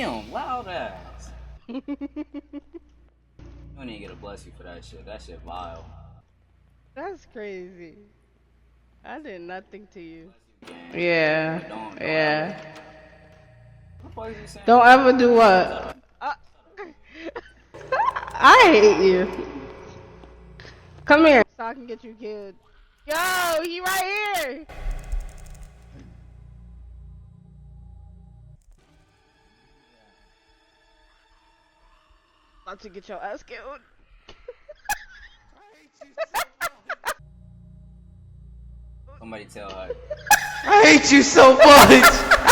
Damn, loud ass. You don't even get a bless you for that shit. That shit vile. That's crazy. I did nothing to you. Yeah, Yeah, but don't yeah. ever. What the fuck is you saying? Don't ever do Shut what? up. I hate you. Come here. So I can get you killed. Yo, he right here. About to get your ass killed. Somebody tell her. I hate you so much.